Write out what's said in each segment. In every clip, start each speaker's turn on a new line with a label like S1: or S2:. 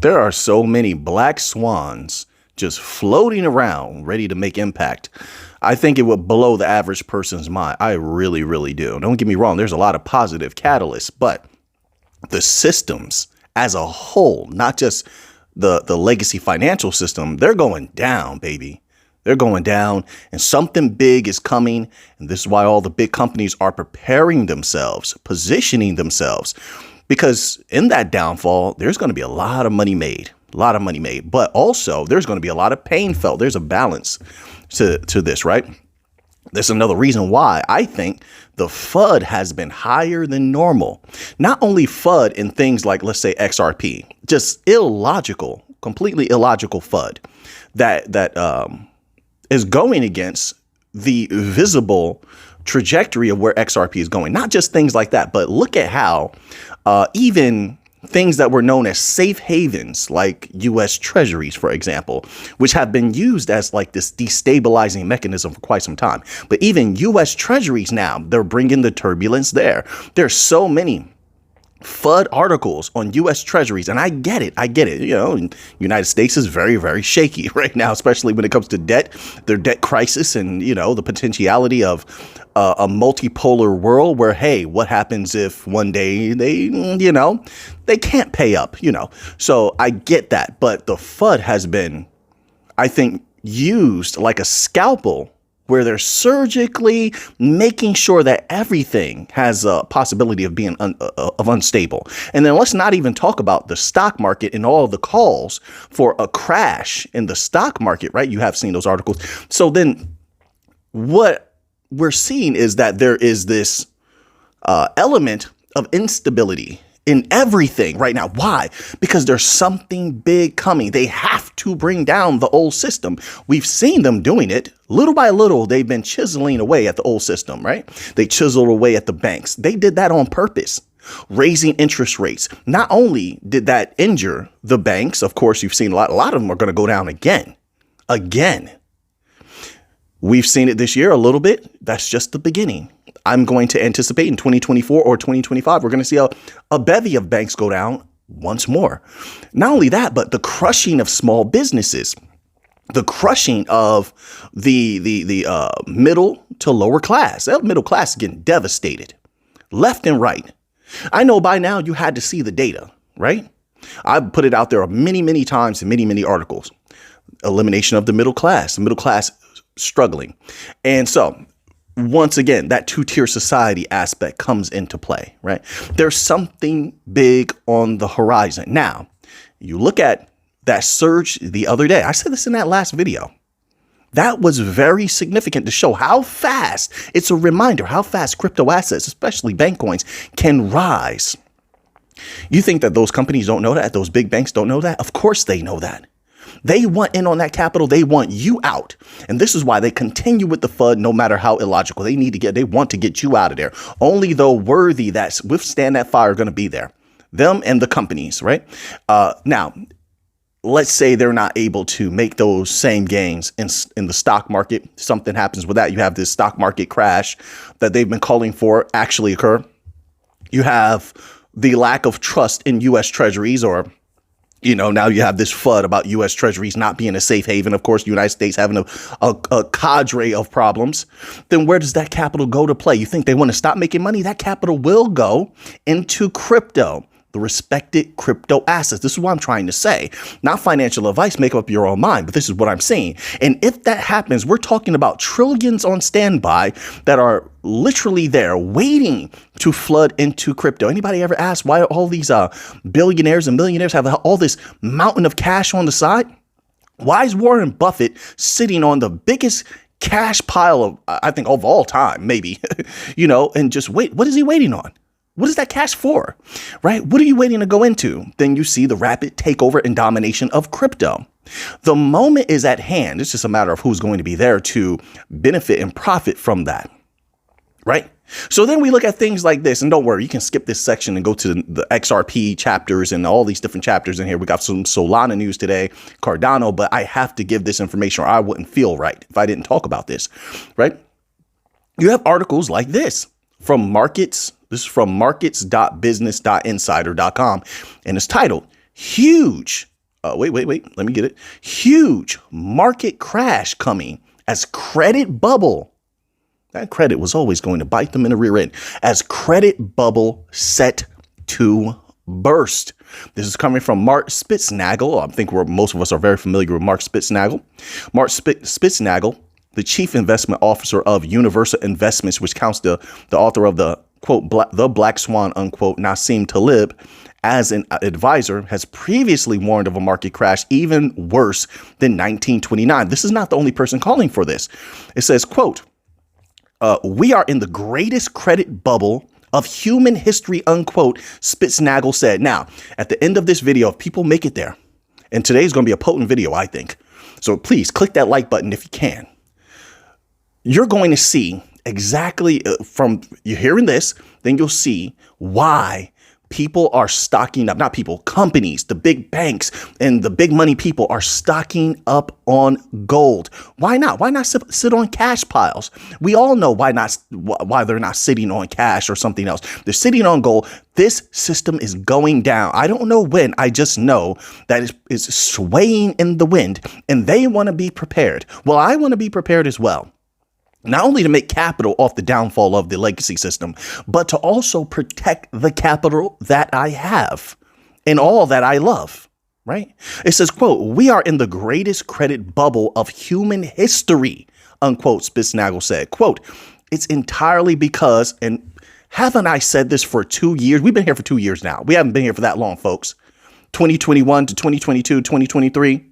S1: There are so many black swans just floating around ready to make impact. I think it would blow the average person's mind. I really, really do. Don't get me wrong. There's a lot of positive catalysts, but the systems as a whole, not just the legacy financial system, they're going down, baby. They're going down, and something big is coming. And this is why all the big companies are preparing themselves, positioning themselves, because in that downfall, there's going to be a lot of money made, but also there's going to be a lot of pain felt. There's a balance to this, right? There's another reason why I think the FUD has been higher than normal. Not only FUD in things like, let's say, XRP, just illogical, completely illogical FUD that is going against the visible trajectory of where XRP is going. Not just things like that, but look at how even things that were known as safe havens, like U.S. Treasuries, for example, which have been used as like this destabilizing mechanism for quite some time. But even U.S. Treasuries now, they're bringing the turbulence there. There's so many FUD articles on U.S. Treasuries, and I get it. You know, and United States is very, very shaky right now, especially when it comes to debt, their debt crisis, and, you know, the potentiality of a multipolar world where, hey, what happens if one day they can't pay up, So I get that. But the FUD has been, I think, used like a scalpel, where they're surgically making sure that everything has a possibility of being unstable. And then let's not even talk about the stock market and all of the calls for a crash in the stock market, right? You have seen those articles. So then what we're seeing is that there is this element of instability in everything right now. Why? Because there's something big coming. They have to bring down the old system. We've seen them doing it little by little. They've been chiseling away at the old system, right? They chiseled away at the banks. They did that on purpose, raising interest rates. Not only did that injure the banks, of course, you've seen a lot of them are going to go down again. We've seen it this year a little bit. That's just the beginning. I'm going to anticipate in 2024 or 2025, we're going to see a bevy of banks go down once more. Not only that, but the crushing of small businesses, the crushing of the middle to lower class. That middle class is getting devastated left and right. I know by now you had to see the data, right? I've put it out there many times in many articles. Elimination of the middle class struggling. And so once again, that two-tier society aspect comes into play, right? There's something big on the horizon. Now, you look at that surge the other day. I said this in that last video. That was very significant to show how fast, it's a reminder how fast crypto assets, especially bank coins, can rise. You think that those companies don't know that? Those big banks don't know that? Of course they know that. They want in on that capital. They want you out. And this is why they continue with the FUD, no matter how illogical. They want to get you out of there. Only the worthy that withstand that fire are going to be there. Them and the companies, right? Now, let's say they're not able to make those same gains in the stock market. Something happens with that. You have this stock market crash that they've been calling for actually occur. You have the lack of trust in U.S. Treasuries, or now you have this FUD about U.S. Treasuries not being a safe haven. Of course, the United States having a cadre of problems. Then where does that capital go to play? You think they want to stop making money? That capital will go into crypto, the respected crypto assets. This is what I'm trying to say. Not financial advice, make up your own mind, but this is what I'm saying. And if that happens, we're talking about trillions on standby that are literally there waiting to flood into crypto. Anybody ever ask why all these billionaires and millionaires have all this mountain of cash on the side? Why is Warren Buffett sitting on the biggest cash pile of, I think, of all time, maybe, and just wait? What is he waiting on? What is that cash for, right? What are you waiting to go into? Then you see the rapid takeover and domination of crypto. The moment is at hand. It's just a matter of who's going to be there to benefit and profit from that, right? So then we look at things like this, and don't worry, you can skip this section and go to the XRP chapters and all these different chapters in here. We got some Solana news today, Cardano, but I have to give this information or I wouldn't feel right if I didn't talk about this, right? You have articles like this from markets. This is from markets.business.insider.com, and it's titled "Huge wait. Let me get it. Huge market crash coming as credit bubble. That credit was always going to bite them in the rear end as credit bubble set to burst. This is coming from Mark Spitznagel. I think most of us are very familiar with Mark Spitznagel. Mark Spitznagel, the chief investment officer of Universal Investments, which counts the author of the quote, the Black Swan, unquote, Nassim Taleb, as an advisor, has previously warned of a market crash even worse than 1929. This is not the only person calling for this. It says, quote, we are in the greatest credit bubble of human history, unquote, Spitznagel said. Now, at the end of this video, if people make it there, and today's going to be a potent video, I think. So please click that like button if you can. You're going to see exactly from you hearing this, then you'll see why people are stocking up, not people, companies, the big banks and the big money people are stocking up on gold. Why not? Why not sit on cash piles? We all know why they're not sitting on cash or something else. They're sitting on gold. This system is going down. I don't know when. I just know that it's swaying in the wind and they want to be prepared. Well, I want to be prepared as well. Not only to make capital off the downfall of the legacy system, but to also protect the capital that I have and all that I love, right? It says, quote, we are in the greatest credit bubble of human history, unquote, Spitznagel said. Quote, it's entirely because, and haven't I said this for 2 years? We've been here for 2 years now. We haven't been here for that long, folks. 2021 to 2022, 2023.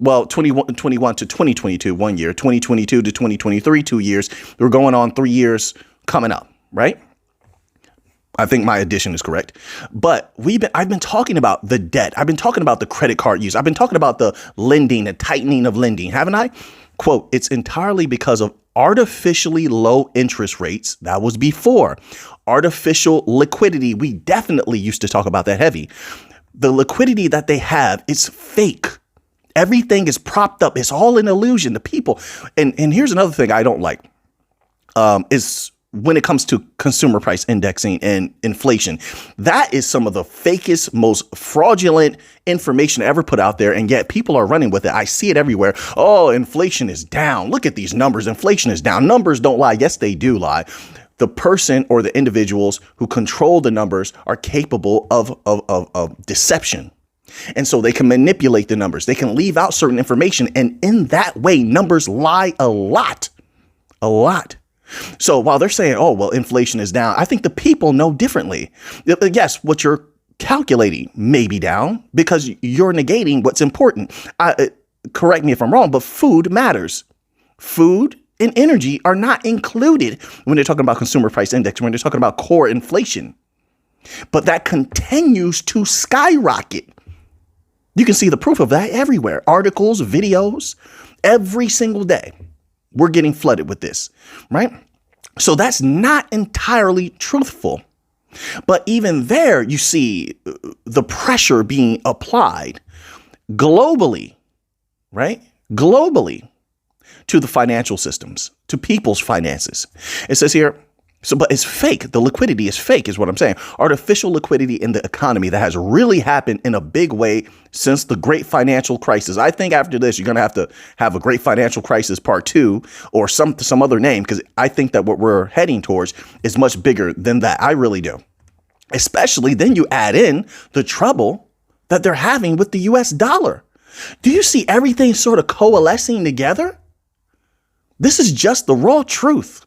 S1: Well, 2021 to 2022, 1 year, 2022 to 2023, 2 years. We're going on 3 years coming up, right? I think my addition is correct. But I've been talking about the debt. I've been talking about the credit card use. I've been talking about the lending, the tightening of lending, haven't I? Quote, it's entirely because of artificially low interest rates. That was before. Artificial liquidity. We definitely used to talk about that heavy. The liquidity that they have is fake. Everything is propped up. It's all an illusion. The people. And here's another thing I don't like is when it comes to consumer price indexing and inflation. That is some of the fakest, most fraudulent information ever put out there. And yet people are running with it. I see it everywhere. Oh, inflation is down. Look at these numbers. Inflation is down. Numbers don't lie. Yes, they do lie. The person or the individuals who control the numbers are capable of deception. And so they can manipulate the numbers. They can leave out certain information. And in that way, numbers lie a lot. So while they're saying, oh, well, inflation is down, I think the people know differently. Yes, what you're calculating may be down because you're negating what's important. Correct me if I'm wrong, but food matters. Food and energy are not included when they're talking about consumer price index, when they're talking about core inflation. But that continues to skyrocket. You can see the proof of that everywhere. Articles, videos, every single day. We're getting flooded with this, right? So that's not entirely truthful. But even there, you see the pressure being applied globally, right? Globally to the financial systems, to people's finances. It says here, but it's fake. The liquidity is fake is what I'm saying. Artificial liquidity in the economy that has really happened in a big way since the great financial crisis. I think after this, you're going to have a great financial crisis part 2 or some other name, because I think that what we're heading towards is much bigger than that. I really do. Especially then you add in the trouble that they're having with the US dollar. Do you see everything sort of coalescing together? This is just the raw truth.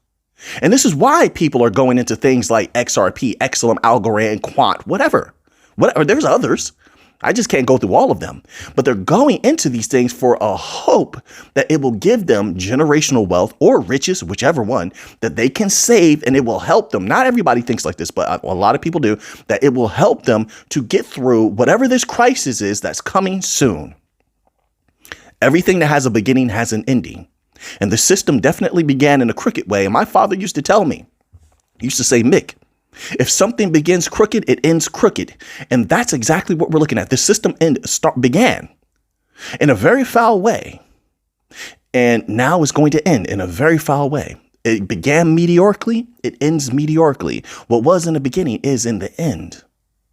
S1: And this is why people are going into things like XRP, XLM, Algorand, Quant, whatever. There's others. I just can't go through all of them. But they're going into these things for a hope that it will give them generational wealth or riches, whichever one, that they can save, and it will help them. Not everybody thinks like this, but a lot of people do, that it will help them to get through whatever this crisis is that's coming soon. Everything that has a beginning has an ending. And the system definitely began in a crooked way. And my father used to tell me, he used to say, Mick, if something begins crooked, it ends crooked. And that's exactly what we're looking at. The system began in a very foul way. And now it's going to end in a very foul way. It began mediocrely. It ends mediocrely. What was in the beginning is in the end.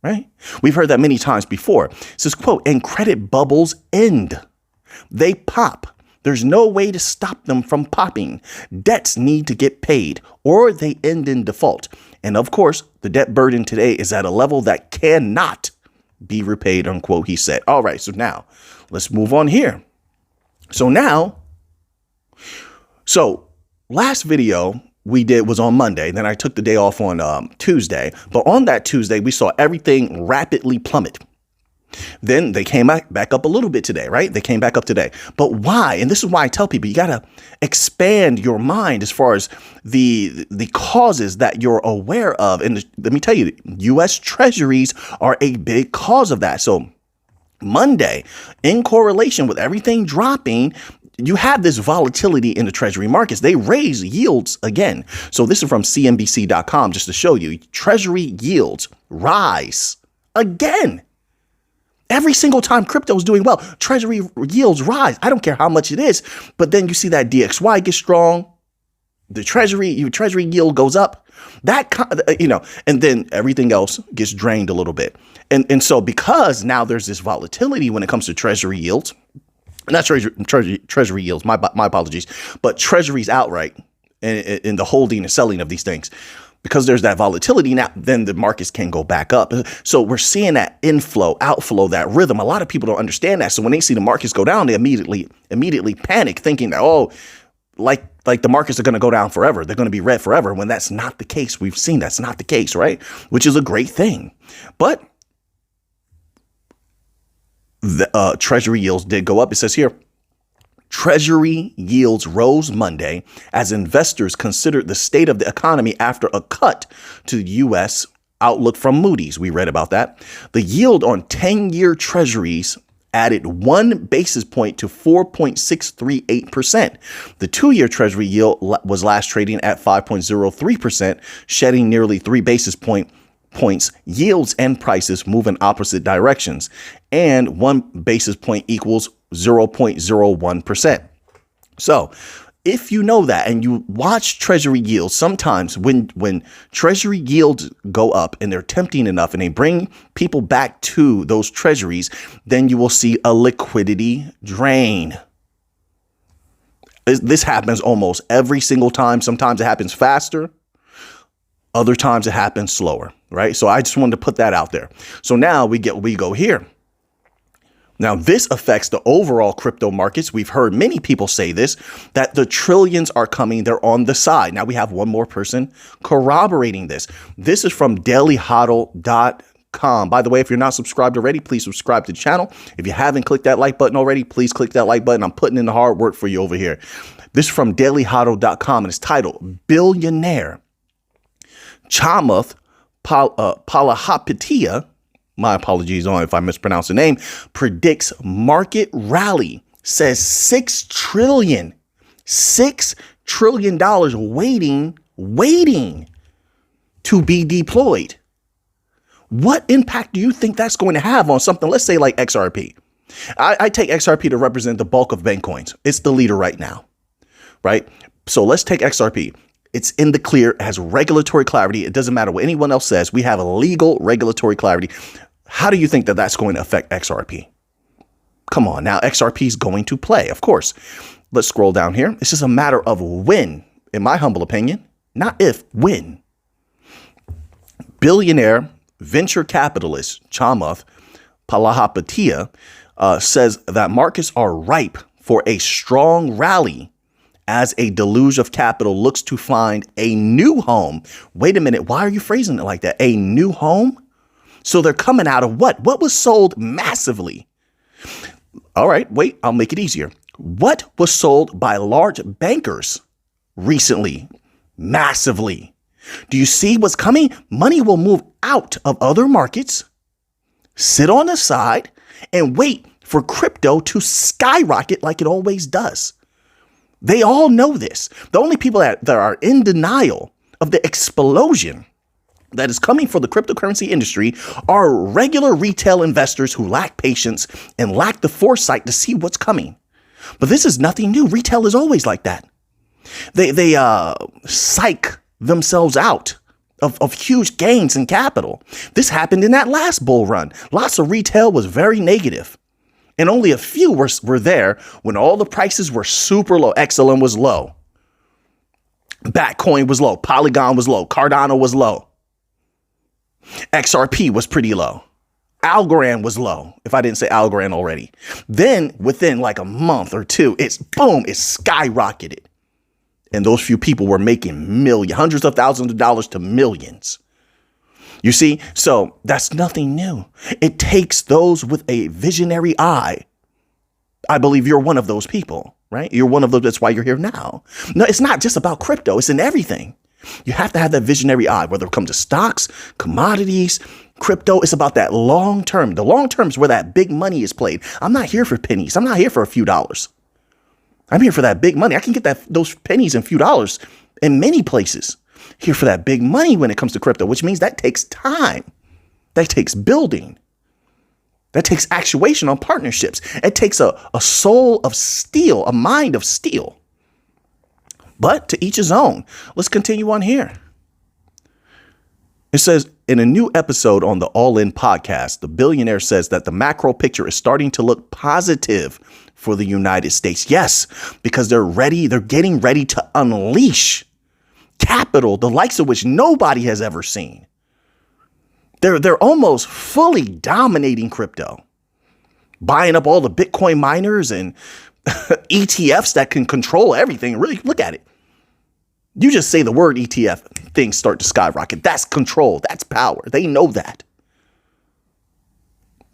S1: right? We've heard that many times before. It says, quote, and credit bubbles end. They pop. There's no way to stop them from popping. Debts need to get paid or they end in default. And of course, the debt burden today is at a level that cannot be repaid, unquote, he said. All right, so now let's move on here. So last video we did was on Monday. Then I took the day off on Tuesday. But on that Tuesday, we saw everything rapidly plummet. Then they came back up a little bit today, right? They came back up today. But why? And this is why I tell people you got to expand your mind as far as the causes that you're aware of. And let me tell you, U.S. Treasuries are a big cause of that. So Monday, in correlation with everything dropping, you have this volatility in the Treasury markets. They raise yields again. So this is from CNBC.com just to show you. Treasury yields rise again. Every single time crypto is doing well, Treasury yields rise. I don't care how much it is, but then you see that DXY gets strong. The Treasury yield goes up. And then everything else gets drained a little bit. And so because now there's this volatility when it comes to Treasury yields, not Treasury yields, my apologies, but Treasuries outright in the holding and selling of these things. Because there's that volatility now, then the markets can go back up. So we're seeing that inflow, outflow, that rhythm. A lot of people don't understand that. So when they see the markets go down, they immediately panic, thinking that, like the markets are going to go down forever. They're going to be red forever, when that's not the case. We've seen that's not the case, right? Which is a great thing. But the Treasury yields did go up. It says here, Treasury yields rose Monday as investors considered the state of the economy after a cut to the U.S. outlook from Moody's. We read about that. The yield on 10-year Treasuries added 1 basis point to 4.638%. The 2-year Treasury yield was last trading at 5.03%, shedding nearly 3 basis points. Yields and prices move in opposite directions, and 1 basis point equals 0.01%. So if you know that and you watch Treasury yields, sometimes when Treasury yields go up and they're tempting enough and they bring people back to those Treasuries, then you will see a liquidity drain. This happens almost every single time. Sometimes it happens faster. Other times it happens slower, right? So I just wanted to put that out there. So now we go here. Now, this affects the overall crypto markets. We've heard many people say this, that the trillions are coming. They're on the side. Now we have one more person corroborating this. This is from dailyhodl.com. By the way, if you're not subscribed already, please subscribe to the channel. If you haven't clicked that like button already, please click that like button. I'm putting in the hard work for you over here. This is from dailyhodl.com and it's titled Billionaire. Chamath Palihapitiya, my apologies on if I mispronounce the name, predicts market rally, says $6 trillion waiting to be deployed. What impact do you think that's going to have on something, let's say like XRP? I take XRP to represent the bulk of bank coins. It's the leader right now, right? So let's take XRP. It's in the clear, it has regulatory clarity. It doesn't matter what anyone else says. We have a legal regulatory clarity. How do you think that that's going to affect XRP? Come on now, XRP is going to play, of course. Let's scroll down here. It's just a matter of when, in my humble opinion, not if, when. Billionaire venture capitalist Chamath Palihapitiya says that markets are ripe for a strong rally as a deluge of capital looks to find a new home. Wait a minute. Why are you phrasing it like that? A new home? So they're coming out of what? What was sold massively? All right, wait, I'll make it easier. What was sold by large bankers recently? Massively. Do you see what's coming? Money will move out of other markets, sit on the side, and wait for crypto to skyrocket like it always does. They all know this. The only people that are in denial of the explosion that is coming for the cryptocurrency industry are regular retail investors who lack patience and lack the foresight to see what's coming. But this is nothing new. Retail is always like that. They psych themselves out of huge gains in capital. This happened in that last bull run. Lots of retail was very negative. And only a few were there when all the prices were super low. XLM was low. Batcoin was low. Polygon was low. Cardano was low. XRP was pretty low. Algorand was low, if I didn't say Algorand already. Then within like a month or two, it skyrocketed. And those few people were making hundreds of thousands of dollars to millions. You see, so that's nothing new. It takes those with a visionary eye. I believe you're one of those people, right? You're one of those. That's why you're here now. No, it's not just about crypto. It's in everything. You have to have that visionary eye, whether it comes to stocks, commodities, crypto. It's about that long term. The long term is where that big money is played. I'm not here for pennies. I'm not here for a few dollars. I'm here for that big money. I can get those pennies and few dollars in many places. Here for that big money when it comes to crypto, which means that takes time. That takes building. That takes actuation on partnerships. It takes a soul of steel, a mind of steel. But to each his own. Let's continue on here. It says, in a new episode on the All In podcast, the billionaire says that the macro picture is starting to look positive for the United States. Yes, because they're getting ready to unleash capital, the likes of which nobody has ever seen. They're almost fully dominating crypto, buying up all the Bitcoin miners and ETFs that can control everything. Really, look at it. You just say the word ETF, things start to skyrocket. That's control. That's power. They know that.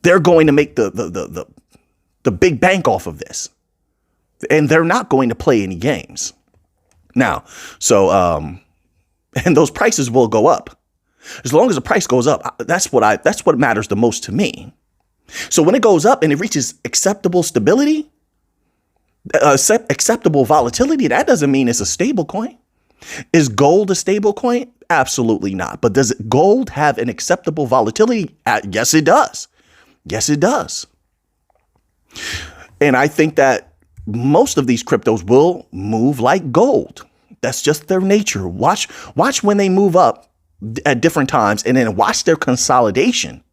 S1: They're going to make the big bank off of this. And they're not going to play any games. Now, so, and those prices will go up. As long as the price goes up, that's what matters the most to me. So when it goes up and it reaches acceptable stability, acceptable volatility, that doesn't mean it's a stable coin. Is gold a stable coin? Absolutely not. But does gold have an acceptable volatility? Yes, it does. Yes, it does. And I think that most of these cryptos will move like gold. That's just their nature. Watch when they move up at different times and then watch their consolidation.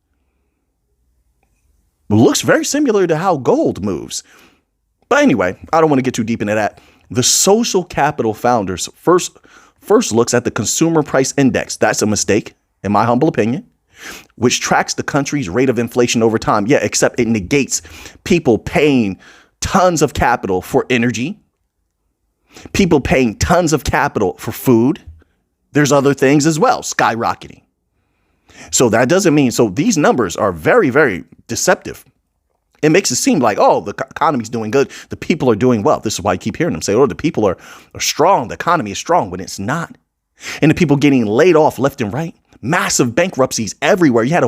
S1: It looks very similar to how gold moves. But anyway, I don't want to get too deep into that. The Social Capital Founders first looks at the Consumer Price Index. That's a mistake, in my humble opinion, which tracks the country's rate of inflation over time. Yeah, except it negates people paying tons of capital for energy, people paying tons of capital for food. There's other things as well, skyrocketing. So that doesn't mean, so these numbers are very, very deceptive. It makes it seem like, oh, the economy's doing good. The people are doing well. This is why I keep hearing them say, oh, the people are strong. The economy is strong, when it's not. And the people getting laid off left and right. Massive bankruptcies everywhere. You had a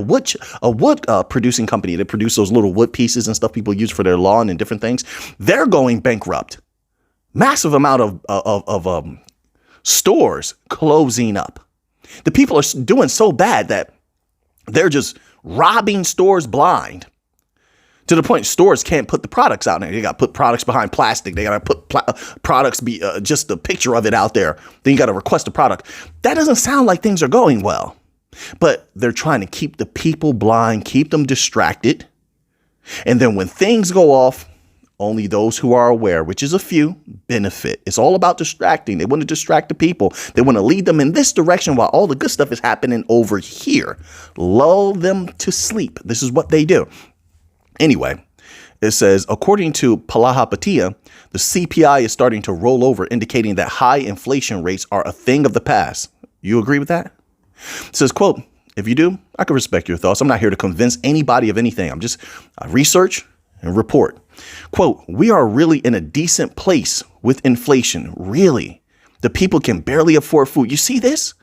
S1: wood producing company that produced those little wood pieces and stuff people use for their lawn and different things. They're going bankrupt. Massive amount of stores closing up. The people are doing so bad that they're just robbing stores blind. To the point stores can't put the products out there. They got to put products behind plastic. They got to put products just a picture of it out there. Then you got to request a product. That doesn't sound like things are going well. But they're trying to keep the people blind, keep them distracted. And then when things go off, only those who are aware, which is a few, benefit. It's all about distracting. They want to distract the people. They want to lead them in this direction while all the good stuff is happening over here. Lull them to sleep. This is what they do. Anyway, it says, according to Palahapatia, the CPI is starting to roll over, indicating that high inflation rates are a thing of the past. You agree with that? It says, quote, if you do, I can respect your thoughts. I'm not here to convince anybody of anything. I research and report. Quote, we are really in a decent place with inflation. Really? The people can barely afford food. You see this?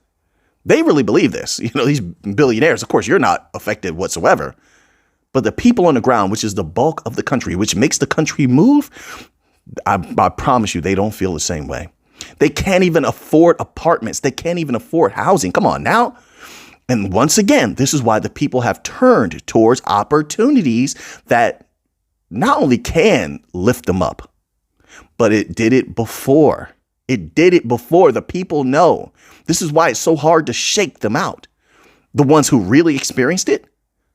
S1: They really believe this. You know, these billionaires, of course, you're not affected whatsoever. But the people on the ground, which is the bulk of the country, which makes the country move, I promise you, they don't feel the same way. They can't even afford apartments. They can't even afford housing. Come on now. And once again, this is why the people have turned towards opportunities that not only can lift them up, but it did it before. It did it before. The people know. This is why it's so hard to shake them out. The ones who really experienced it,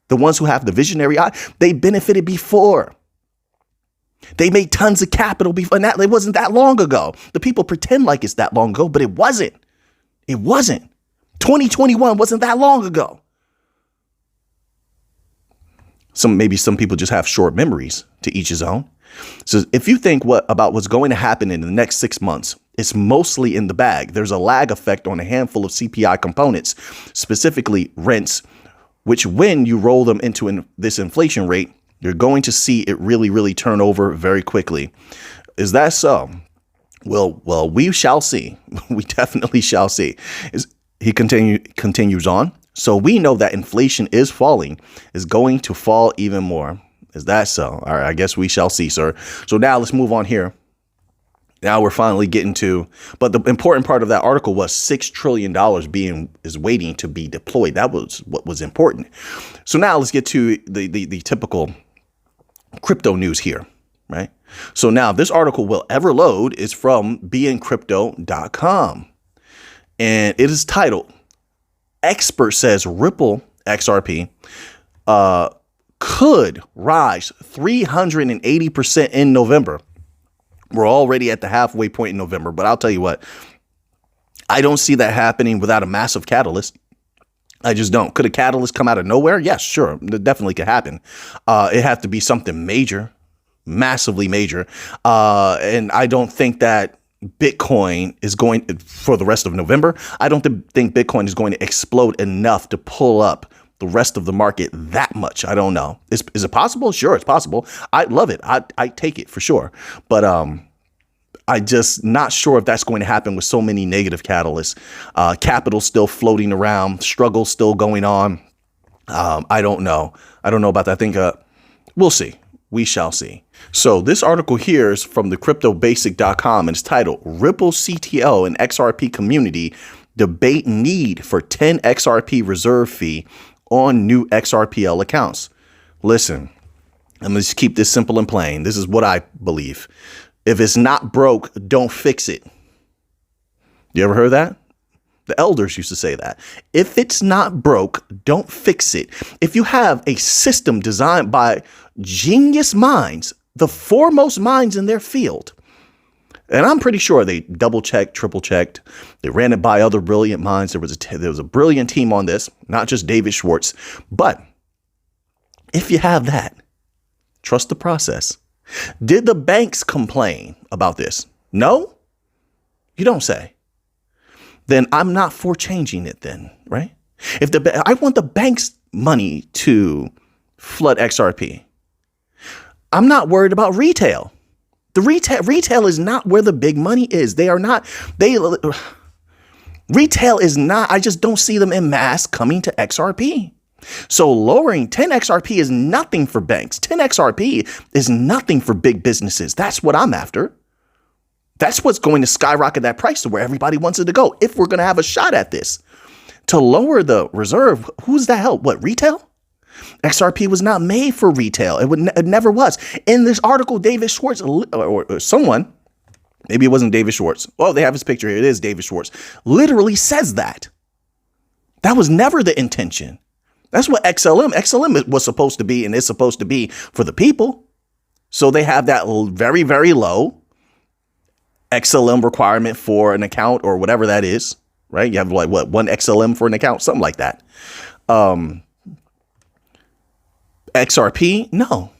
S1: the ones who have the visionary eye, they benefited before. They made tons of capital before, and it wasn't that long ago. The people pretend like it's that long ago, but it wasn't. It wasn't. 2021 wasn't that long ago. Maybe some people just have short memories, to each his own. So if you think about what's going to happen in the next 6 months, it's mostly in the bag. There's a lag effect on a handful of CPI components, specifically rents, which when you roll them into this inflation rate, you're going to see it really, really turn over very quickly. Is that so? Well, we shall see. We definitely shall see. He continues on. So we know that inflation is falling, is going to fall even more. Is that so? All right, I guess we shall see, sir. So now let's move on here. Now we're finally getting to, but the important part of that article was $6 trillion is waiting to be deployed. That was what was important. So now let's get to the typical crypto news here, right? So now this article will ever load is from beincrypto.com. And it is titled, Expert Says Ripple XRP could rise 380% in November. We're already at the halfway point in November, but I'll tell you what, I don't see that happening without a massive catalyst. I just don't. Could a catalyst come out of nowhere? Yes, sure. It definitely could happen. It has to be something major, massively major. And I don't think that Bitcoin is going for the rest of November. I don't think Bitcoin is going to explode enough to pull up the rest of the market that much. I don't know. Is it possible? Sure, it's possible. I love it. I take it for sure. But I just not sure if that's going to happen with so many negative catalysts. Capital still floating around, struggle still going on. I don't know. I don't know about that. I think we'll see. We shall see. So this article here is from the cryptobasic.com and it's titled Ripple CTO and XRP community debate need for 10 XRP reserve fee on new XRPL accounts. Listen, I'm going to keep this simple and plain. This is what I believe. If it's not broke, don't fix it. You ever heard that? The elders used to say that. If it's not broke, don't fix it. If you have a system designed by genius minds, the foremost minds in their field, and I'm pretty sure they double checked, triple checked. They ran it by other brilliant minds. There was a brilliant team on this, not just David Schwartz. But if you have that, trust the process. Did the banks complain about this? No? You don't say. Then I'm not for changing it then, right? I want the bank's money to flood XRP. I'm not worried about retail. The retail is not where the big money is. Retail is not, I just don't see them en masse coming to XRP. So lowering 10 XRP is nothing for banks. 10 XRP is nothing for big businesses. That's what I'm after. That's what's going to skyrocket that price to where everybody wants it to go. If we're going to have a shot at this, to lower the reserve, who's that help? What, retail? XRP was not made for retail. It never was. In this article, David Schwartz or someone, maybe it wasn't David Schwartz. Well, they have his picture here. It is David Schwartz. Literally says that. That was never the intention. That's what XLM was supposed to be and is supposed to be for the people. So they have that very, very low XLM requirement for an account or whatever that is, right? You have like what, 1 XLM for an account, something like that. XRP, no.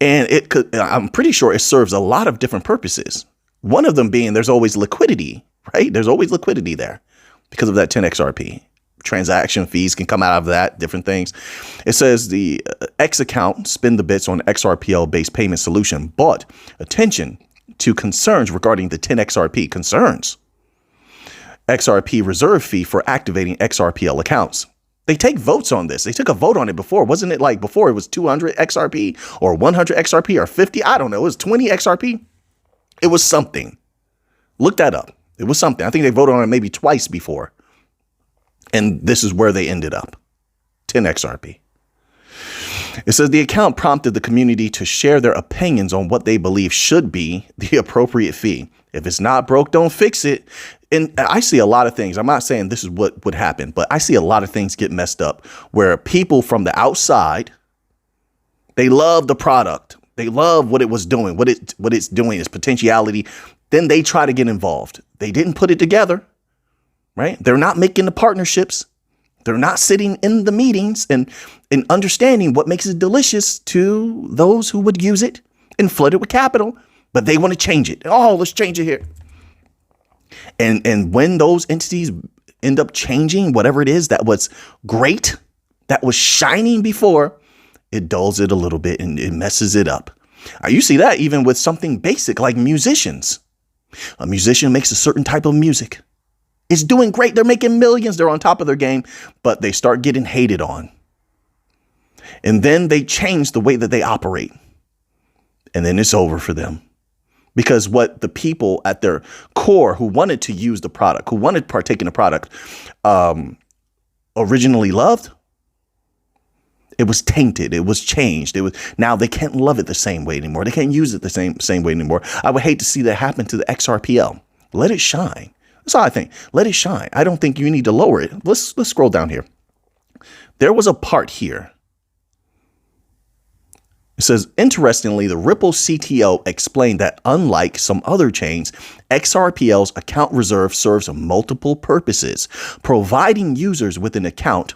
S1: And I'm pretty sure it serves a lot of different purposes. One of them being there's always liquidity, right? There's always liquidity there because of that 10 XRP. Transaction fees can come out of that, different things. It says the X account, spend the bits on XRPL based payment solution, but attention to concerns regarding the 10 XRP concerns. XRP reserve fee for activating XRPL accounts. They take votes on this. They took a vote on it before. Wasn't it like before it was 200 XRP or 100 XRP or 50? I don't know. It was 20 XRP. It was something. Look that up. It was something. I think they voted on it maybe twice before. And this is where they ended up. 10 XRP. It says the account prompted the community to share their opinions on what they believe should be the appropriate fee. If it's not broke, don't fix it. And I see a lot of things. I'm not saying this is what would happen, but I see a lot of things get messed up where people from the outside, they love the product. They love what it was doing, what it's doing, its potentiality. Then they try to get involved. They didn't put it together, right? They're not making the partnerships. They're not sitting in the meetings and understanding what makes it delicious to those who would use it and flood it with capital, but they want to change it. Oh, let's change it here. And when those entities end up changing whatever it is that was great, that was shining before, it dulls it a little bit and it messes it up. You see that even with something basic like musicians. A musician makes a certain type of music. It's doing great. They're making millions. They're on top of their game, but they start getting hated on. And then they change the way that they operate. And then it's over for them. Because what the people at their core who wanted to use the product, who wanted to partake in the product, originally loved, it was tainted. It was changed. Now they can't love it the same way anymore. They can't use it the same way anymore. I would hate to see that happen to the XRPL. Let it shine. That's all I think. Let it shine. I don't think you need to lower it. Let's scroll down here. There was a part here. It says, interestingly, the Ripple CTO explained that unlike some other chains, XRPL's account reserve serves multiple purposes, providing users with an account,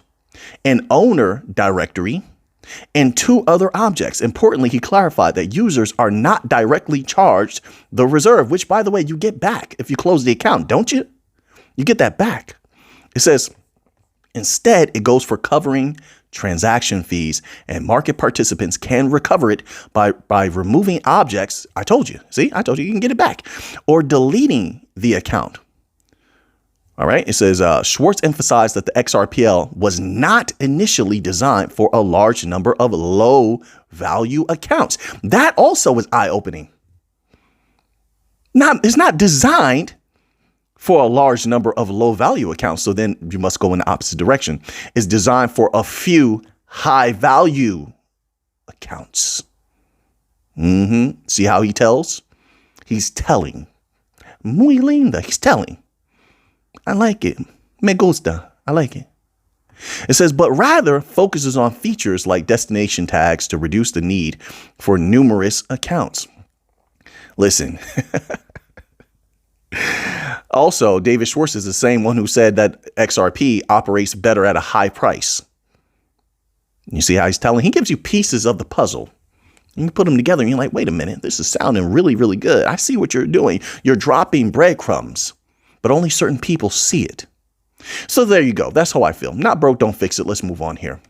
S1: an owner directory, and 2 other objects. Importantly, he clarified that users are not directly charged the reserve, which, by the way, you get back if you close the account, don't you? You get that back. It says, instead, it goes for covering transaction fees, and market participants can recover it by removing objects. I told you. See, I told you can get it back, or deleting the account. All right. It says Schwartz emphasized that the XRPL was not initially designed for a large number of low value accounts. That also was eye opening. It's not designed for a large number of low value accounts. So then you must go in the opposite direction. It's designed for a few high value accounts. See how he tells? He's telling. Muy linda. He's telling. I like it. Me gusta. I like it. It says, but rather focuses on features like destination tags to reduce the need for numerous accounts. Listen. Also, David Schwartz is the same one who said that XRP operates better at a high price. You see how he's telling? He gives you pieces of the puzzle. You put them together and you're like, wait a minute, this is sounding really, really good. I see what you're doing. You're dropping breadcrumbs, but only certain people see it. So there you go. That's how I feel. Not broke, don't fix it. Let's move on here.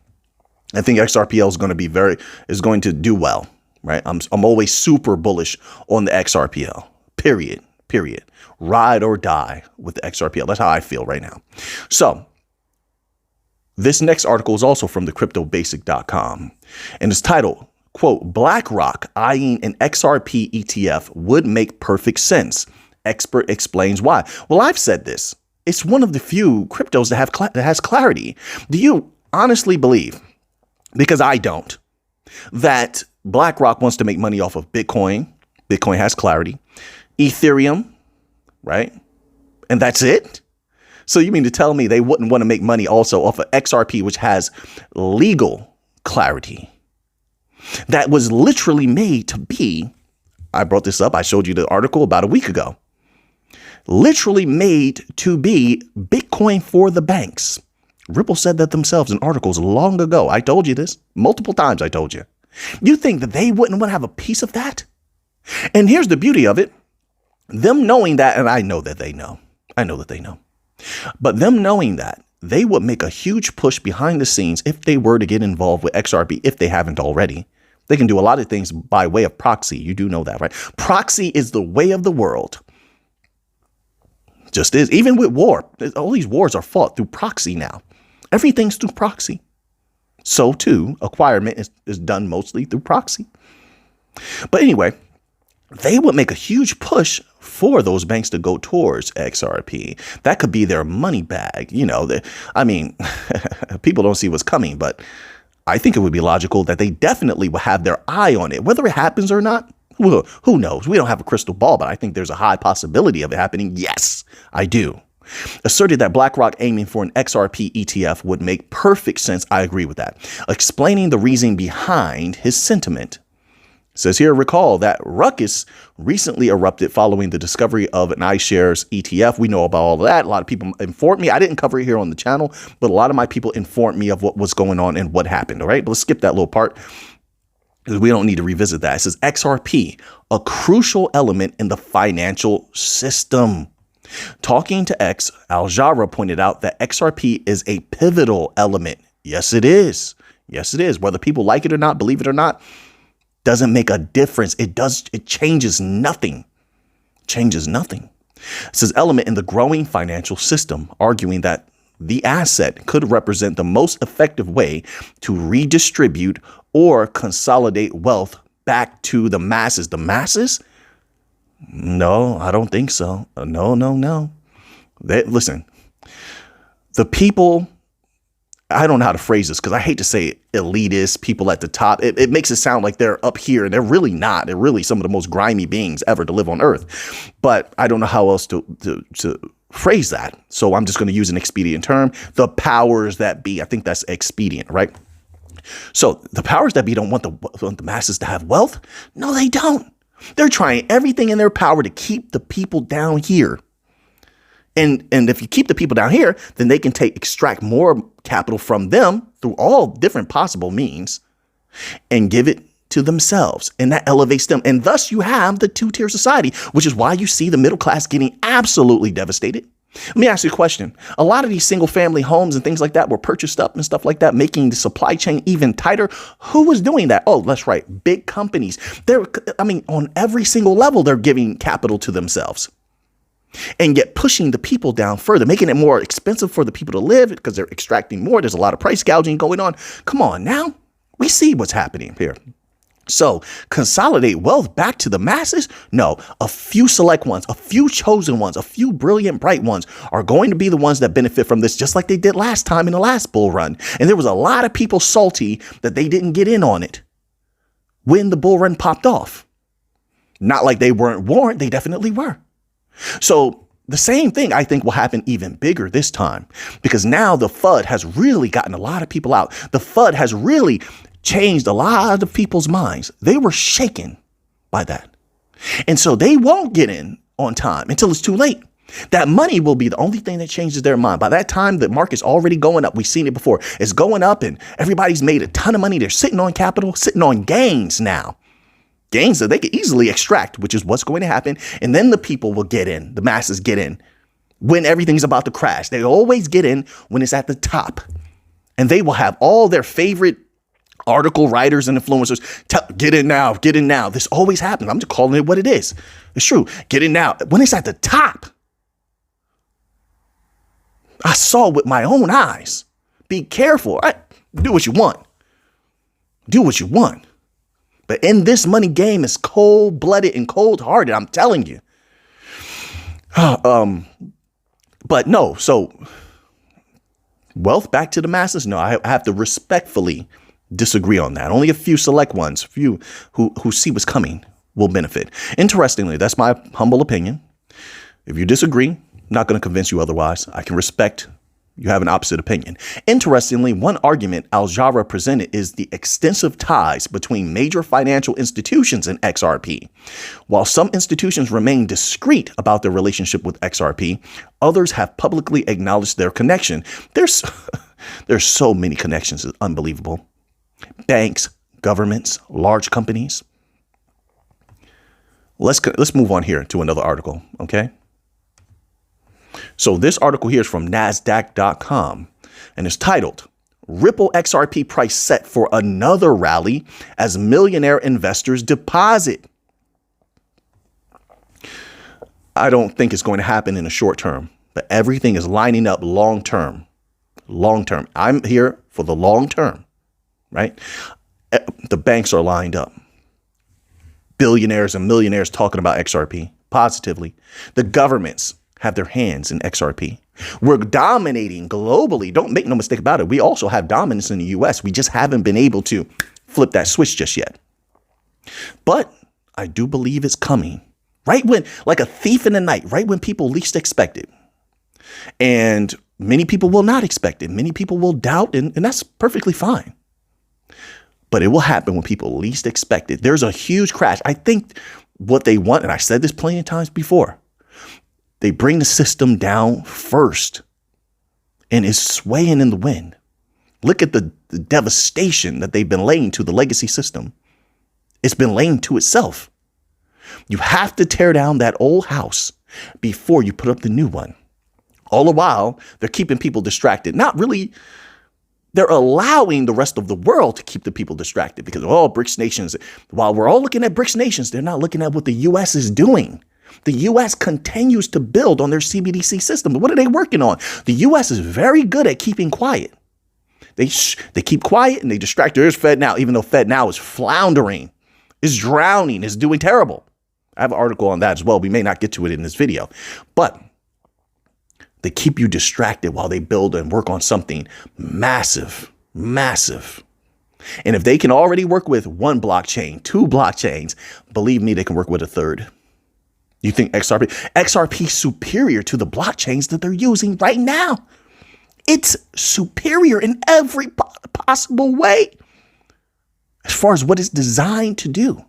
S1: I think XRPL is going to do well, right? I'm always super bullish on the XRPL, period. Ride or die with the XRPL. That's how I feel right now. So this next article is also from the cryptobasic.com and it's titled, quote, BlackRock eyeing an XRP ETF would make perfect sense. Expert explains why. Well, I've said this. It's one of the few cryptos that has clarity. Do you honestly believe, because I don't, that BlackRock wants to make money off of Bitcoin? Bitcoin has clarity. Ethereum, right? And that's it? So you mean to tell me they wouldn't want to make money also off of XRP, which has legal clarity? That was literally made to be, I brought this up, I showed you the article about a week ago, literally made to be Bitcoin for the banks. Ripple said that themselves in articles long ago. I told you this multiple times. I told you. You think that they wouldn't want to have a piece of that? And here's the beauty of it. Them knowing that, and I know that they know. But them knowing that, they would make a huge push behind the scenes if they were to get involved with XRP, if they haven't already. They can do a lot of things by way of proxy. You do know that, right? Proxy is the way of the world. Just is. Even with war, all these wars are fought through proxy now. Everything's through proxy. So too, acquirement is done mostly through proxy. But anyway, they would make a huge push for those banks to go towards XRP. That could be their money bag. You know, people don't see what's coming, but I think it would be logical that they definitely will have their eye on it. Whether it happens or not, Well, who knows? We don't have a crystal ball, but I think there's a high possibility of it happening. Yes, I do. Asserted that BlackRock aiming for an XRP ETF would make perfect sense. I agree with that. Explaining the reasoning behind his sentiment. It says here, recall that ruckus recently erupted following the discovery of an iShares ETF. We know about all of that. A lot of people informed me. I didn't cover it here on the channel, but a lot of my people informed me of what was going on and what happened. All right, but let's skip that little part because we don't need to revisit that. It says XRP, a crucial element in the financial system. Talking to X, Al Jarrah pointed out that XRP is a pivotal element. Yes, it is. Yes, it is. Whether people like it or not, believe it or not, doesn't make a difference. It changes nothing. Changes nothing. It says element in the growing financial system, arguing that the asset could represent the most effective way to redistribute or consolidate wealth back to the masses. The masses? No, I don't think so. No. Listen, the people, I don't know how to phrase this because I hate to say elitist, people at the top. It makes it sound like they're up here and they're really not. They're really some of the most grimy beings ever to live on earth. But I don't know how else to phrase that. So I'm just going to use an expedient term. The powers that be. I think that's expedient, right? So the powers that be don't want the masses to have wealth. No, they don't. They're trying everything in their power to keep the people down here. And if you keep the people down here, then they can extract more capital from them through all different possible means and give it to themselves. And that elevates them. And thus you have the two-tier society, which is why you see the middle class getting absolutely devastated. Let me ask you a question. A lot of these single family homes and things like that were purchased up and stuff like that, making the supply chain even tighter. Who was doing that? Oh, that's right. Big companies. On every single level, they're giving capital to themselves and yet pushing the people down further, making it more expensive for the people to live because they're extracting more. There's a lot of price gouging going on. Come on now. We see what's happening here. So consolidate wealth back to the masses? No, a few select ones, a few chosen ones, a few brilliant, bright ones are going to be the ones that benefit from this, just like they did last time in the last bull run. And there was a lot of people salty that they didn't get in on it when the bull run popped off. Not like they weren't warned. They definitely were. So the same thing, I think, will happen even bigger this time because now the FUD has really gotten a lot of people out. The FUD has really changed a lot of people's minds. They were shaken by that. And so they won't get in on time until it's too late. That money will be the only thing that changes their mind. By that time, the market's already going up. We've seen it before. It's going up and everybody's made a ton of money. They're sitting on capital, sitting on gains now. Gains that they could easily extract, which is what's going to happen. And then the people will get in. The masses get in when everything's about to crash. They always get in when it's at the top. And they will have all their favorite article writers and influencers get in now, get in now. This always happens. I'm just calling it what it is. It's true. Get in now. When it's at the top, I saw with my own eyes. Be careful. Do what you want. Do what you want. But in this money game, it's cold-blooded and cold-hearted. I'm telling you. But no. So wealth back to the masses. No, I have to respectfully disagree on that. Only a few select ones, few who see what's coming will benefit. Interestingly, that's my humble opinion. If you disagree, I'm not going to convince you otherwise. I can respect you have an opposite opinion. Interestingly, one argument Al Jarrah presented is the extensive ties between major financial institutions and XRP. While some institutions remain discreet about their relationship with XRP, others have publicly acknowledged their connection. There's so many connections. It's unbelievable. Banks, governments, large companies. Let's move on here to another article, okay? So this article here is from NASDAQ.com and it's titled, Ripple XRP price set for another rally as millionaire investors deposit. I don't think it's going to happen in the short term, but everything is lining up long term. Long term. I'm here for the long term, right? The banks are lined up. Billionaires and millionaires talking about XRP positively. The governments have their hands in XRP. We're dominating globally. Don't make no mistake about it. We also have dominance in the US. We just haven't been able to flip that switch just yet. But I do believe it's coming. Right when, like a thief in the night, right when people least expect it. And many people will not expect it. Many people will doubt, and that's perfectly fine. But it will happen when people least expect it. There's a huge crash. I think what they want, and I said this plenty of times before, they bring the system down first and it's swaying in the wind. Look at the devastation that they've been laying to the legacy system. It's been laying to itself. You have to tear down that old house before you put up the new one. All the while, they're keeping people distracted. Not really. They're allowing the rest of the world to keep the people distracted because, oh, BRICS nations, while we're all looking at BRICS nations, they're not looking at what the U.S. is doing. The U.S. continues to build on their CBDC system. But what are they working on? The U.S. is very good at keeping quiet. They keep quiet and they distract. There's Fed now, even though Fed now is floundering, is drowning, is doing terrible. I have an article on that as well. We may not get to it in this video, but they keep you distracted while they build and work on something massive, massive. And if they can already work with one blockchain, two blockchains, believe me, they can work with a third. You think XRP superior to the blockchains that they're using right now? It's superior in every possible way as far as what it's designed to do.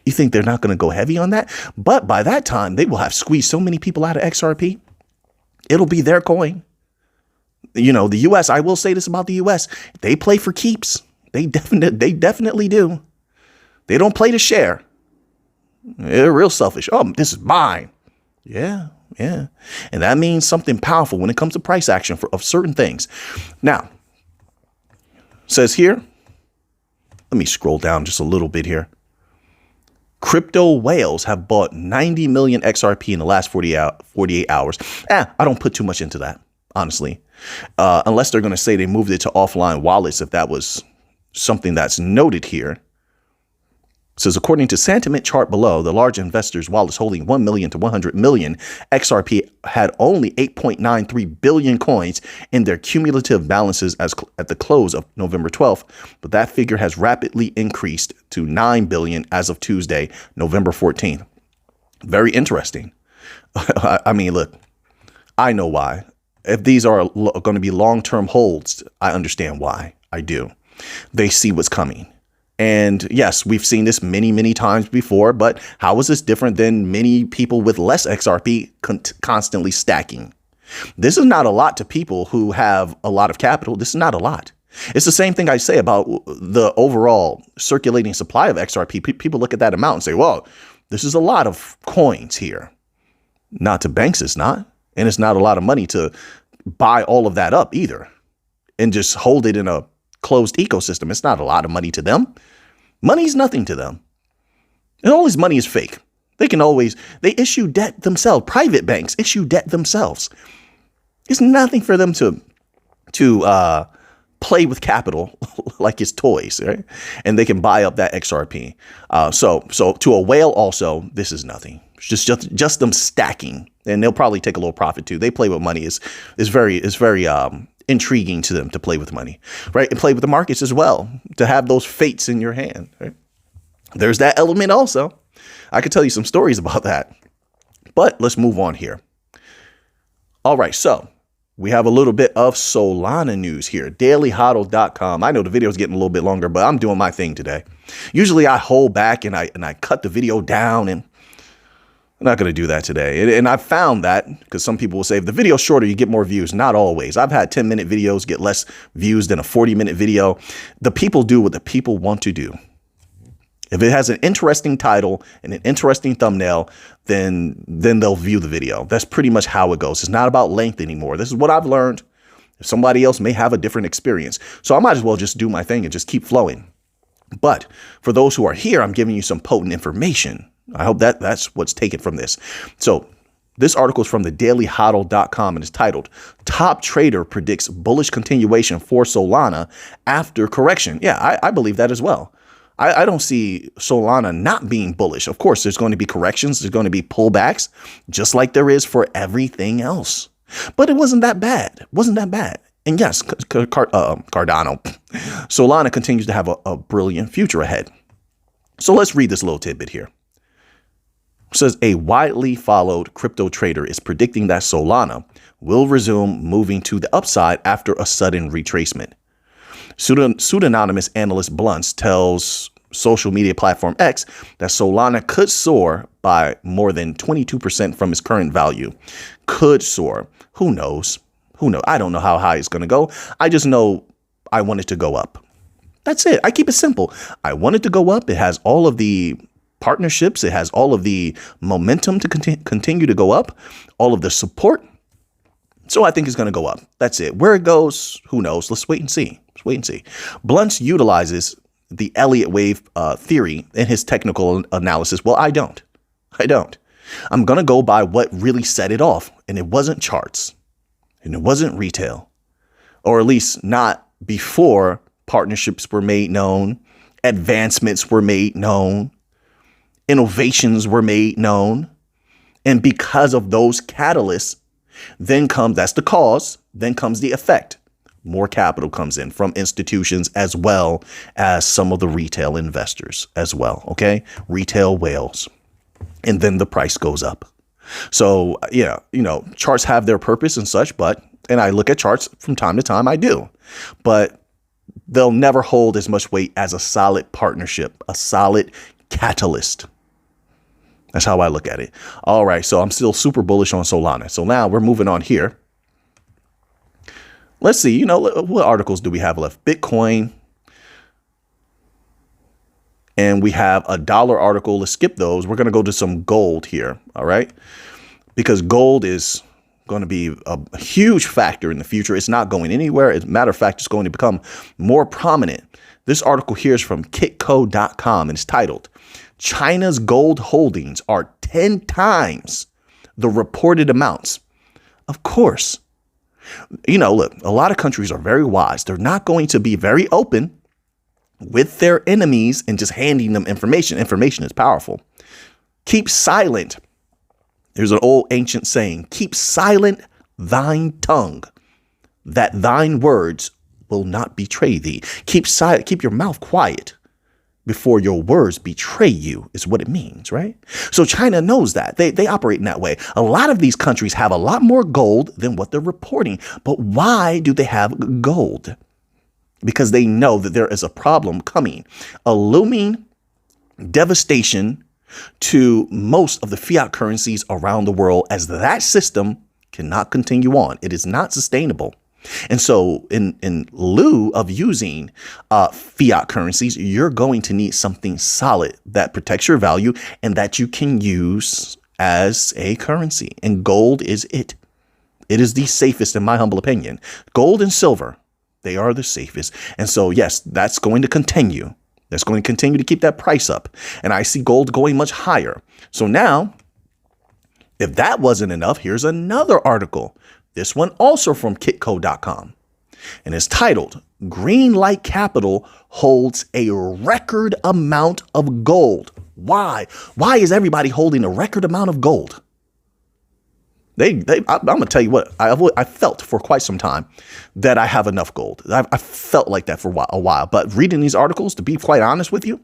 S1: You think they're not going to go heavy on that? But by that time, they will have squeezed so many people out of XRP. It'll be their coin. You know, the U.S., I will say this about the U.S., they play for keeps. They definitely do. They don't play to share. They're real selfish. Oh, this is mine. Yeah. And that means something powerful when it comes to price action of certain things. Now, it says here, let me scroll down just a little bit here. Crypto whales have bought 90 million XRP in the last 48 hours. I don't put too much into that, honestly, unless they're going to say they moved it to offline wallets. If that was something that's noted here. It says, according to sentiment chart below, the large investors' wallets holding 1 million to 100 million XRP had only 8.93 billion coins in their cumulative balances at the close of November 12th. But that figure has rapidly increased to 9 billion as of Tuesday, November 14th. Very interesting. I mean, look, I know why. If these are going to be long-term holds, I understand why. I do. They see what's coming. And yes, we've seen this many, many times before, but how is this different than many people with less XRP constantly stacking? This is not a lot to people who have a lot of capital. This is not a lot. It's the same thing I say about the overall circulating supply of XRP. People look at that amount and say, well, this is a lot of coins here. Not to banks, it's not. And it's not a lot of money to buy all of that up either and just hold it in a closed ecosystem. It's not a lot of money to them. Money's nothing to them. And all this money is fake. They issue debt themselves. Private banks issue debt themselves. It's nothing for them to play with capital like it's toys, right? And they can buy up that XRP. So to a whale also, this is nothing. It's just them stacking, and they'll probably take a little profit too. They play with money. Is very intriguing to them to play with money, right? And play with the markets as well, to have those fates in your hand, right? There's that element also. I could tell you some stories about that, but let's move on here. All right, so we have a little bit of Solana news here, dailyhodl.com. I know the video is getting a little bit longer, but I'm doing my thing today. Usually I hold back and I cut the video down, and I'm not going to do that today. And I've found that because some people will say if the video's shorter, you get more views. Not always. I've had 10-minute videos get less views than a 40-minute video. The people do what the people want to do. If it has an interesting title and an interesting thumbnail, then they'll view the video. That's pretty much how it goes. It's not about length anymore. This is what I've learned. Somebody else may have a different experience. So I might as well just do my thing and just keep flowing. But for those who are here, I'm giving you some potent information. I hope that's what's taken from this. So this article is from the dailyhodl.com and is titled, Top Trader Predicts Bullish Continuation for Solana After Correction. Yeah, I believe that as well. I don't see Solana not being bullish. Of course, there's going to be corrections. There's going to be pullbacks, just like there is for everything else. But it wasn't that bad. It wasn't that bad. And yes, Cardano, Solana continues to have a brilliant future ahead. So let's read this little tidbit here. It says a widely followed crypto trader is predicting that Solana will resume moving to the upside after a sudden retracement. Pseudonymous analyst Blunts tells social media platform X that Solana could soar by more than 22% from its current value. Could soar. Who knows? Who knows? I don't know how high it's going to go. I just know I want it to go up. That's it. I keep it simple. I want it to go up. It has all of the partnerships. It has all of the momentum to continue to go up, all of the support. So I think it's going to go up. That's it. Where it goes, who knows? Let's wait and see. Let's wait and see. Blunts utilizes the Elliott wave theory in his technical analysis. Well, I don't. I'm going to go by what really set it off. And it wasn't charts. And it wasn't retail. Or at least not before partnerships were made known. Advancements were made known. Innovations were made known. And because of those catalysts, then comes, that's the cause, then comes the effect. More capital comes in from institutions as well as some of the retail investors as well. Okay. Retail whales. And then the price goes up. So, yeah, charts have their purpose and such, and I look at charts from time to time. I do, but they'll never hold as much weight as a solid partnership, a solid catalyst. That's how I look at it. All right. So I'm still super bullish on Solana. So now we're moving on here. Let's see, what articles do we have left? Bitcoin. And we have a dollar article. Let's skip those. We're going to go to some gold here. All right. Because gold is going to be a huge factor in the future. It's not going anywhere. As a matter of fact, it's going to become more prominent. This article here is from kitco.com and it's titled, China's gold holdings are 10 times the reported amounts. Of course, look, a lot of countries are very wise. They're not going to be very open with their enemies and just handing them information. Information is powerful. Keep silent. There's an old ancient saying, keep silent thine tongue, that thine words will not betray thee. Keep silent, keep your mouth quiet before your words betray you is what it means, right? So China knows that. They operate in that way. A lot of these countries have a lot more gold than what they're reporting. But why do they have gold? Because they know that there is a problem coming, a looming devastation to most of the fiat currencies around the world, as that system cannot continue on. It is not sustainable. And so in lieu of using fiat currencies, you're going to need something solid that protects your value and that you can use as a currency. And gold is it. It is the safest, in my humble opinion. Gold and silver, they are the safest. And so, yes, that's going to continue. That's going to continue to keep that price up. And I see gold going much higher. So now, if that wasn't enough, here's another article. This one also from kitco.com, and it's titled, Greenlight Capital holds a record amount of gold. Why? Why is everybody holding a record amount of gold? I'm going to tell you what, I felt for quite some time that I have enough gold. I felt like that for a while. But reading these articles, to be quite honest with you,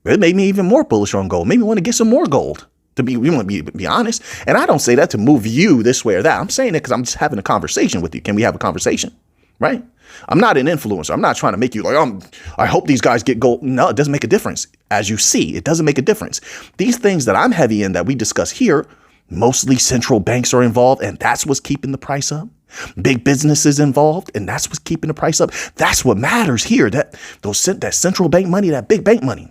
S1: it made me even more bullish on gold. Made me want to get some more gold. We want to be honest. And I don't say that to move you this way or that. I'm saying it because I'm just having a conversation with you. Can we have a conversation? Right? I'm not an influencer. I'm not trying to make you like, I hope these guys get gold. No, it doesn't make a difference. As you see, it doesn't make a difference. These things that I'm heavy in that we discuss here, mostly central banks are involved, and that's what's keeping the price up. Big businesses involved, and that's what's keeping the price up. That's what matters here. That central bank money, that big bank money.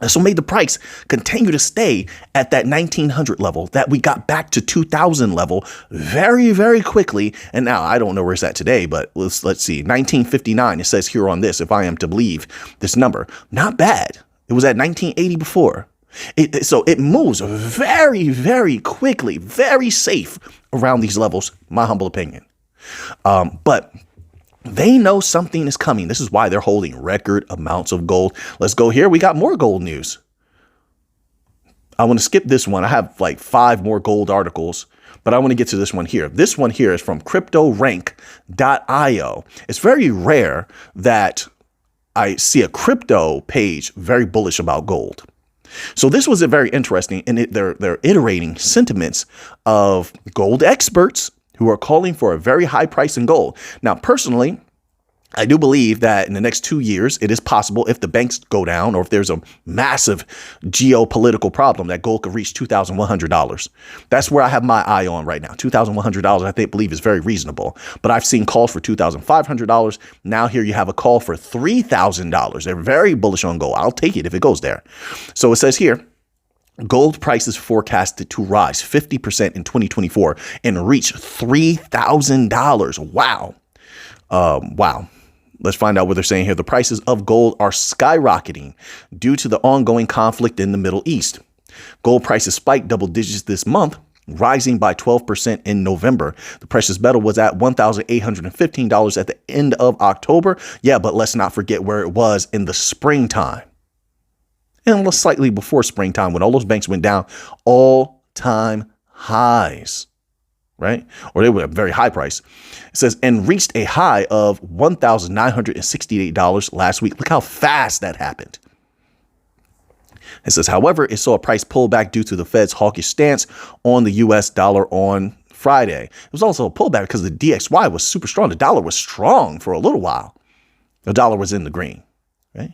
S1: And so made the price continue to stay at that 1900 level, that we got back to 2000 level very, very quickly. And now I don't know where it's at today, but let's see, 1959, it says here on this, if I am to believe this number, not bad. It was at 1980 before. So it moves very, very quickly, very safe around these levels, my humble opinion. But they know something is coming. This is why they're holding record amounts of gold. Let's go here. We got more gold news. I want to skip this one. I have like 5 more gold articles, but I want to get to this one here. This one here is from CryptoRank.io. It's very rare that I see a crypto page very bullish about gold. So this was a very interesting, and they're iterating sentiments of gold experts who are calling for a very high price in gold. Now, personally, I do believe that in the next 2 years, it is possible if the banks go down or if there's a massive geopolitical problem that gold could reach $2,100. That's where I have my eye on right now. $2,100, I believe is very reasonable. But I've seen calls for $2,500. Now here you have a call for $3,000. They're very bullish on gold. I'll take it if it goes there. So it says here, gold prices forecasted to rise 50% in 2024 and reach $3,000. Wow. Wow. Let's find out what they're saying here. The prices of gold are skyrocketing due to the ongoing conflict in the Middle East. Gold prices spiked double digits this month, rising by 12% in November. The precious metal was at $1,815 at the end of October. Yeah, but let's not forget where it was in the springtime. And slightly before springtime, when all those banks went down, all-time highs. Right? Or they were a very high price. It says, and reached a high of $1,968 last week. Look how fast that happened. It says, however, it saw a price pullback due to the Fed's hawkish stance on the U.S. dollar on Friday. It was also a pullback because the DXY was super strong. The dollar was strong for a little while. The dollar was in the green. Right?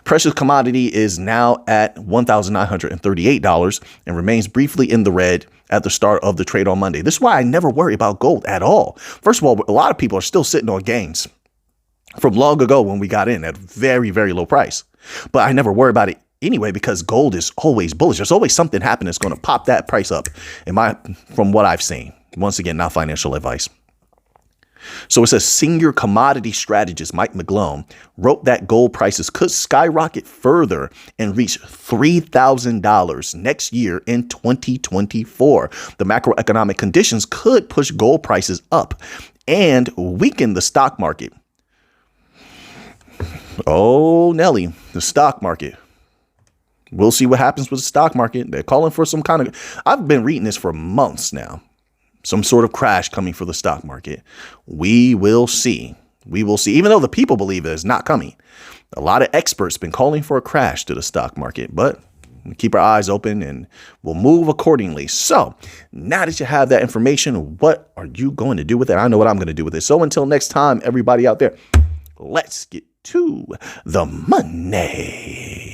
S1: Precious commodity is now at $1,938 and remains briefly in the red at the start of the trade on Monday. This is why I never worry about gold at all. First of all, a lot of people are still sitting on gains from long ago when we got in at very, very low price. But I never worry about it anyway because gold is always bullish. There's always something happening that's going to pop that price up from what I've seen. Once again, not financial advice. So it says senior commodity strategist Mike McGlone wrote that gold prices could skyrocket further and reach $3,000 next year in 2024. The macroeconomic conditions could push gold prices up and weaken the stock market. Oh, Nelly, the stock market. We'll see what happens with the stock market. They're calling for some kind of, I've been reading this for months now. Some sort of crash coming for the stock market. We will see. We will see. Even though the people believe it is not coming. A lot of experts been calling for a crash to the stock market, but we keep our eyes open and we'll move accordingly. So now that you have that information, what are you going to do with it? I know what I'm going to do with it. So until next time, everybody out there, let's get to the money.